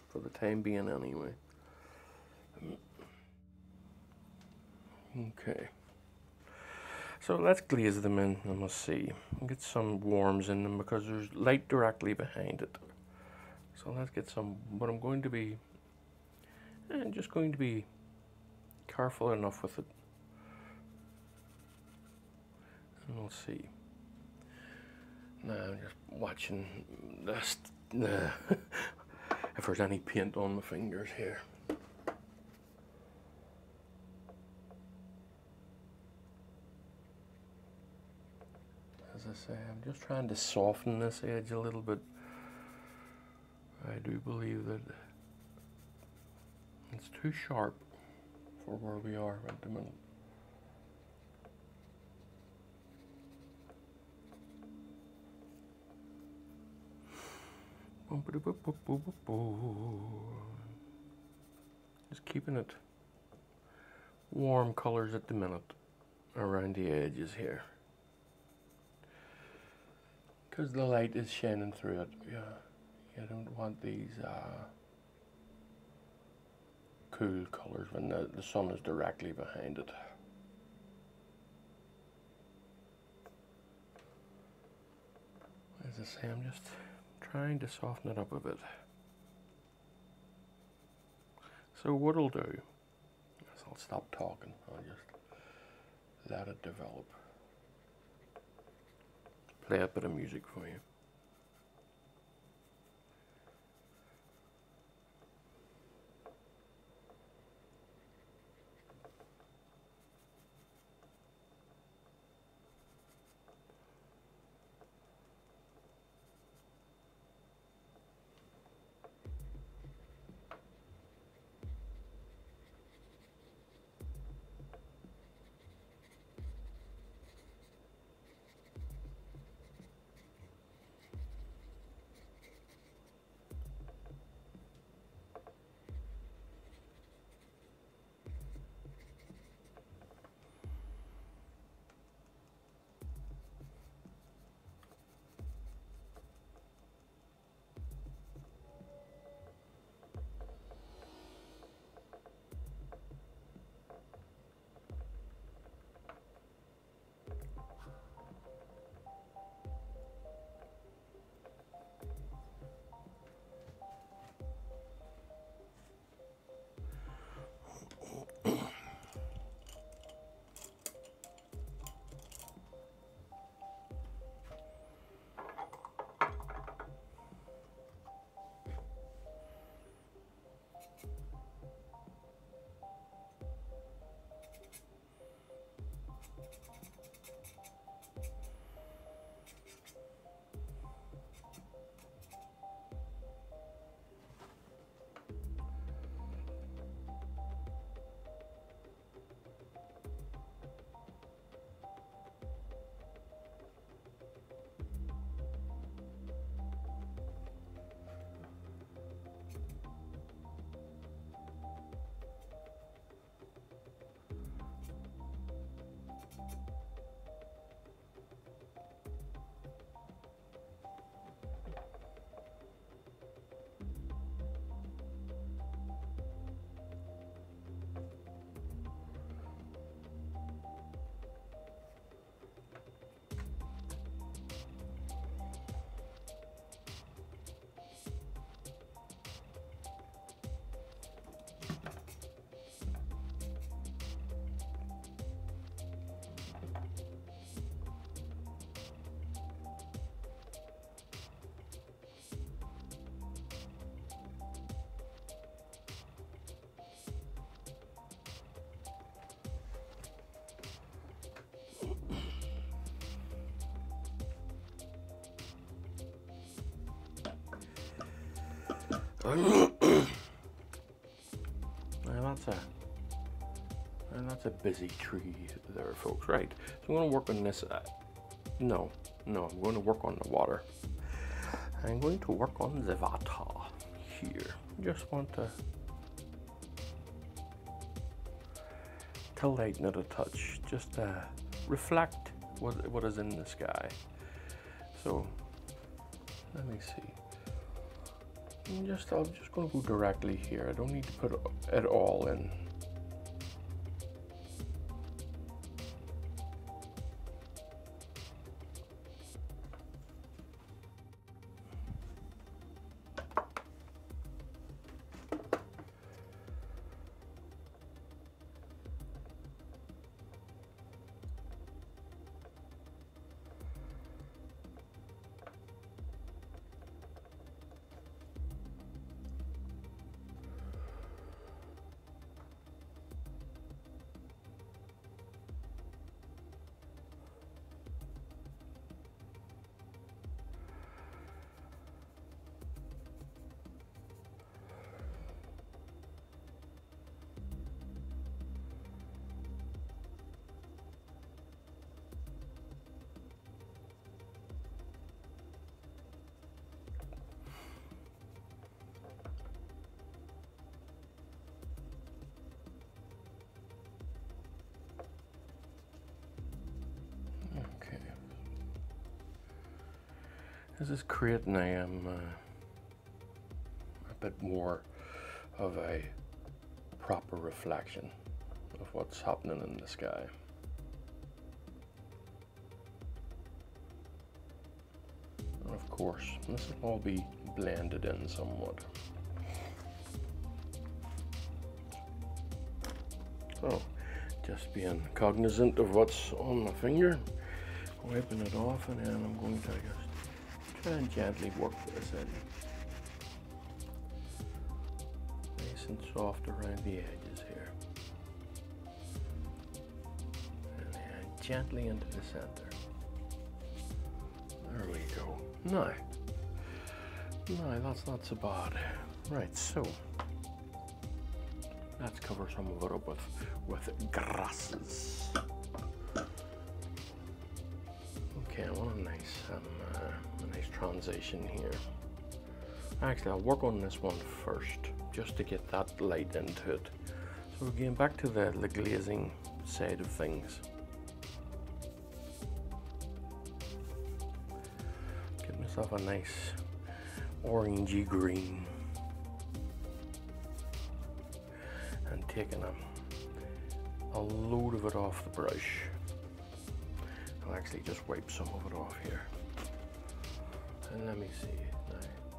for the time being anyway. Okay. So let's glaze them in and we'll see. Get some warms in them because there's light directly behind it. So let's get some, but I'm going to be, just going to be careful enough with it. And we'll see. Now I'm just watching this, if there's any paint on my fingers here. As I say, I'm just trying to soften this edge a little bit. I do believe that it's too sharp for where we are at the minute. Just keeping it warm colors at the minute around the edges here, because the light is shining through it. Yeah, you don't want these cool colors when the sun is directly behind it. As I say, I'm just trying to soften it up a bit. So what I'll do is I'll stop talking. I'll just let it develop. Play a bit of music for you. That's a busy tree there, folks. Right. So I'm going to work on this. No, I'm going to work on the water. I'm going to work on the water here. Just want to lighten it a touch, just to reflect what is in the sky. So let me see. I'm just going to go directly here. I don't need to put it all in. This is creating a bit more of a proper reflection of what's happening in the sky. And of course, this will all be blended in somewhat. So, just being cognizant of what's on my finger, wiping it off, and then I'm going to just try and gently work this in. Nice and soft around the edges here. And then gently into the center. There we go. No, that's not so bad. Right, so let's cover some of it up with grasses. Okay, I want a nice transition here. Actually, I'll work on this one first, just to get that light into it. So again, back to the glazing side of things. Give myself a nice orangey green. And taking a load of it off the brush. I'll actually just wipe some of it off here. And let me see.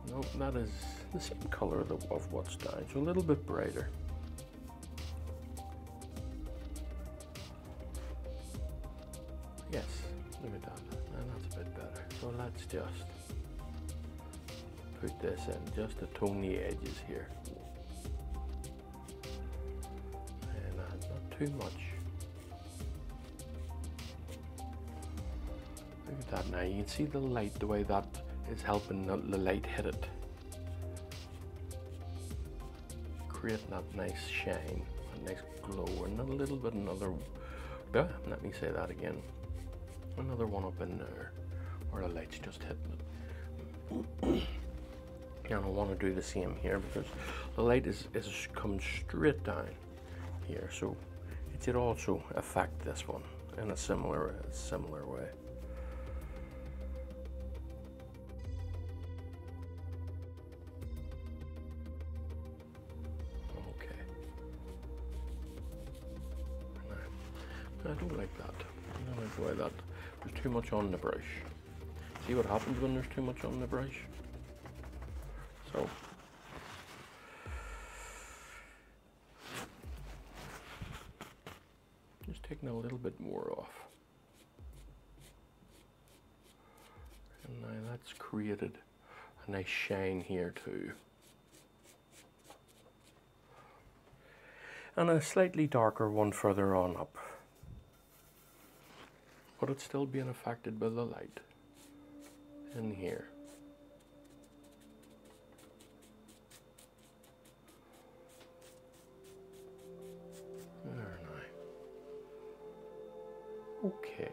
No, that is the same color of what's down, so a little bit brighter. Yes, look at that. And that's a bit better. So let's just put this in, just to tone the edges here. And not too much. Look at that now. You can see the light, the way that is helping the light hit it. Creating that nice shine, a nice glow, and a little bit let me say that again. Another one up in there, where the light's just hitting it. And I want to do the same here, because the light is coming straight down here, so it should also affect this one in a similar way. I don't like that. I don't like the way that there's too much on the brush. See what happens when there's too much on the brush? So just taking a little bit more off. And now that's created a nice shine here too. And a slightly darker one further on up. But it's still being affected by the light in here. Okay.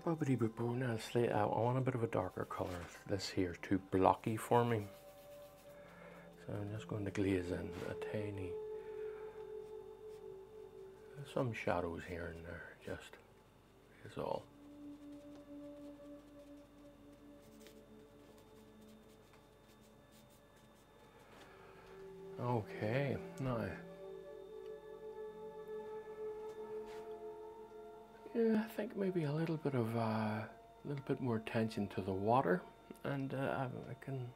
Bubbity boo boo. Now I want a bit of a darker color. This here is too blocky for me. So I'm just going to glaze in a tiny, some shadows here and there, just is all. Okay, now, yeah, I think maybe a little bit more attention to the water, and I can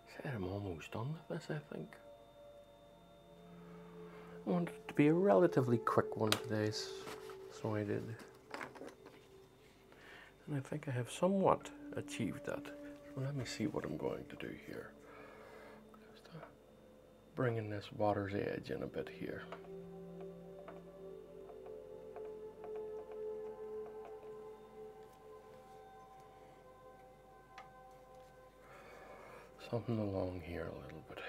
say I'm almost done with this, I think. I wanted it to be a relatively quick one today, so I did. And I think I have somewhat achieved that. So let me see what I'm going to do here. Just bringing this water's edge in a bit here. Something along here a little bit.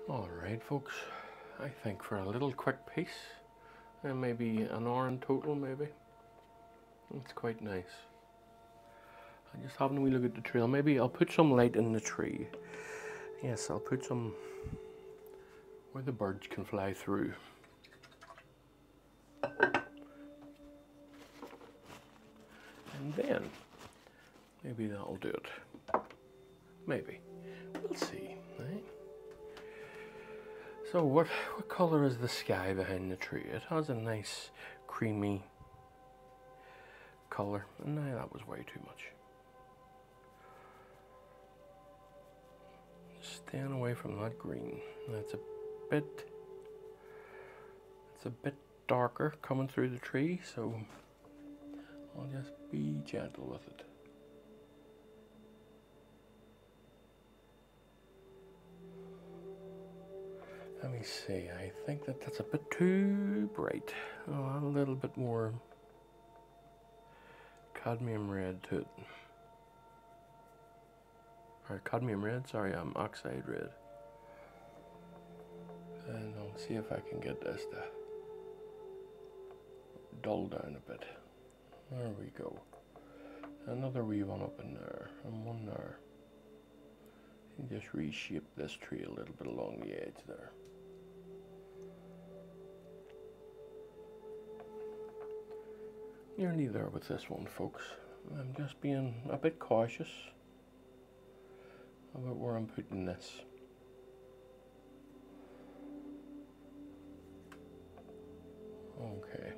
Alright folks, I think for a little quick piece, and maybe an hour in total maybe, it's quite nice. I'm just having a wee look at the trail. Maybe I'll put some light in the tree. Yes, I'll put some where the birds can fly through. And then, maybe that'll do it. Maybe. We'll see, right? So what color is the sky behind the tree? It has a nice creamy color. No, that was way too much. Staying away from that green. It's a bit darker coming through the tree, so I'll just be gentle with it. Let me see, I think that's a bit too bright. Oh, a little bit more cadmium red to it. Or cadmium red, sorry, oxide red. And I'll see if I can get this to dull down a bit. There we go. Another wee one up in there, and one there. And just reshape this tree a little bit along the edge there. Nearly there with this one, folks. I'm just being a bit cautious about where I'm putting this. Okay.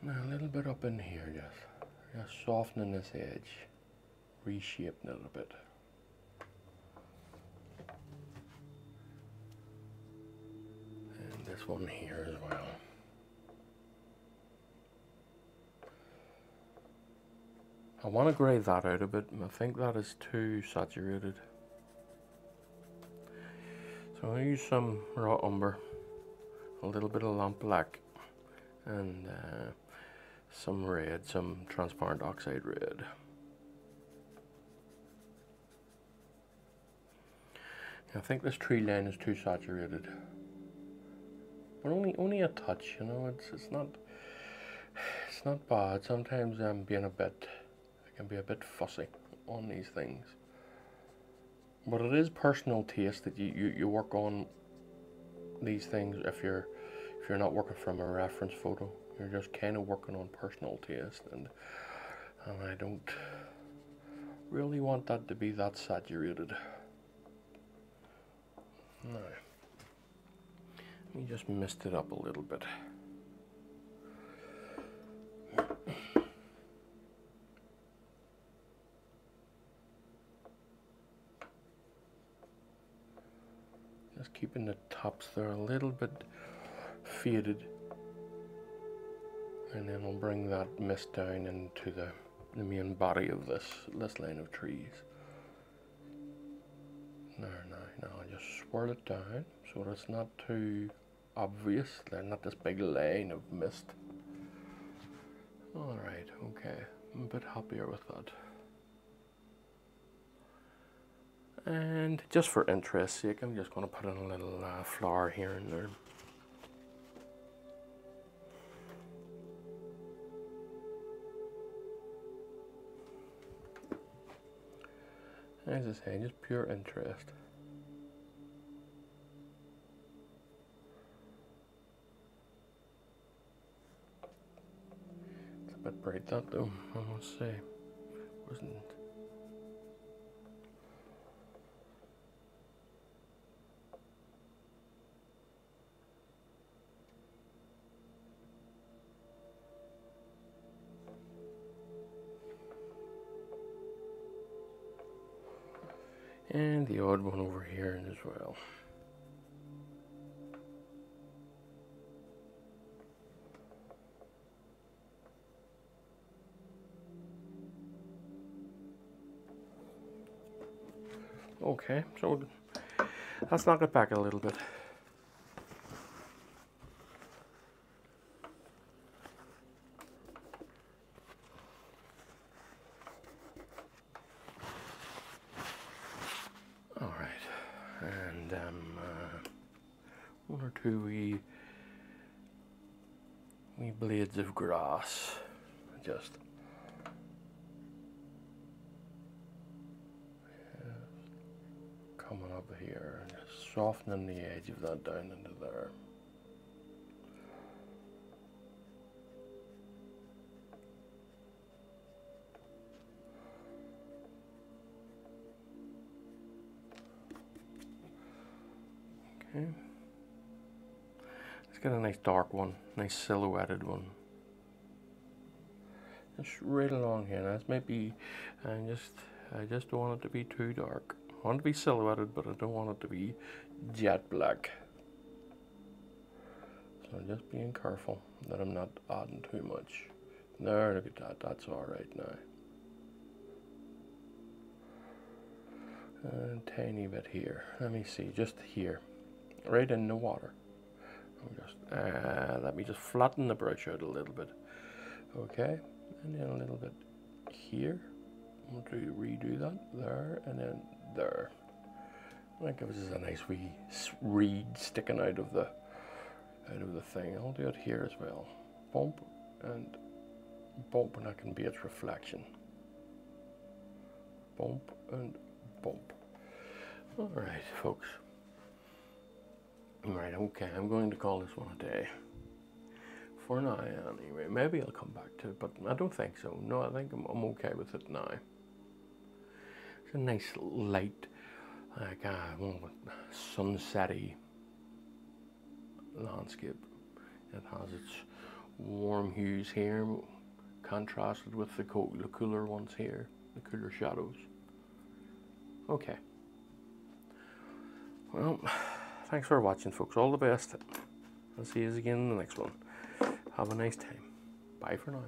Now a little bit up in here, just softening this edge, reshaping it a bit. And this one here as well. I want to grey that out a bit. I think that is too saturated. So I'll use some raw umber, a little bit of lamp black, and some red, some transparent oxide red. I think this tree line is too saturated, but only a touch. You know, it's not bad. Sometimes I can be a bit fussy on these things. But it is personal taste that you work on these things if you're not working from a reference photo. You're just kind of working on personal taste, and I don't really want that to be that saturated. Now, let me just mist it up a little bit. Just keeping the tops there a little bit faded. And then we'll bring that mist down into the main body of this line of trees. Now I'll just swirl it down so that it's not too obvious. They're not this big line of mist. Alright, okay. I'm a bit happier with that. And just for interest's sake, I'm just going to put in a little flower here and there. As I say, just pure interest. It's a bit bright, that though, I must say, wasn't it? And the odd one over here as well. Okay, so let's knock it back a little bit. One or two wee blades of grass, just coming up here and just softening the edge of that down into there. Okay. Let's get a nice dark one, nice silhouetted one. Just right along here. Now, this might be, I just don't want it to be too dark. I want it to be silhouetted, but I don't want it to be jet black. So I'm just being careful that I'm not adding too much. There, look at that. That's all right now. A tiny bit here. Let me see, just here, right in the water. Let me just flatten the brush out a little bit. Okay, and then a little bit here. I'm going to redo that there, and then there. That gives us a nice wee reed sticking out of the thing. I'll do it here as well. Bump, and that can be its reflection. Bump and bump. All right, folks. Right, okay, I'm going to call this one a day. For now, anyway. Maybe I'll come back to it, but I don't think so. No, I think I'm okay with it now. It's a nice light, like sunset-y landscape. It has its warm hues here, contrasted with the cooler ones here, the cooler shadows. Okay. Well, thanks for watching, folks. All the best. I'll see you again in the next one. Have a nice time. Bye for now.